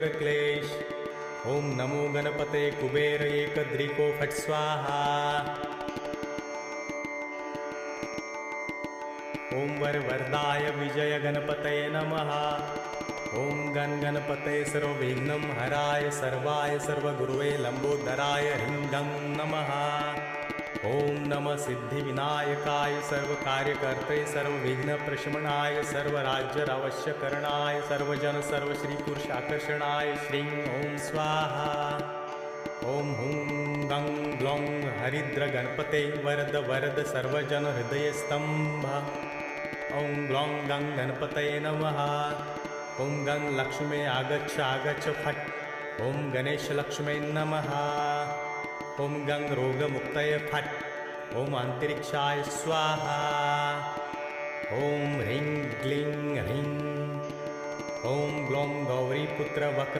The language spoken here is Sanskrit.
क्लेश। ओम नमो गणपते कुबेर एकदृको फट् स्वाहा। ओम वरवरदाय विजय गणपतये नमः। ओम गणपतये सर्वविघ्नं हराय सर्वाय सर्वगुरुवे लंबोदराय ह्रीं गं नमः। ओम नमः सिद्धिविनायकाय सर्वकार्यकर्ते सर्वविघ्नप्रशमनाय सर्वराज्यावश्यकरणाय सर्वजन सर्वश्रीपुरुषाकर्षणाय श्रीं ओम स्वाहा। ओम हुं गं ग्लौं हरिद्र गणपते वरद वरद सर्वजन हृदयस्तंभ। ओम ग्लौं गं गणपतये नमः। ओम गं लक्ष्मे आगच्छ आगच्छ फट्। ओम गणेश लक्ष्मे नमः। ओम गं रोगमुक्तये फट्। ओम अंतरिक्षाय स्वाहा। ओम ह्रीं क्लीं ह्रीं। ओम ग्लौं गौरीपुत्र वक्र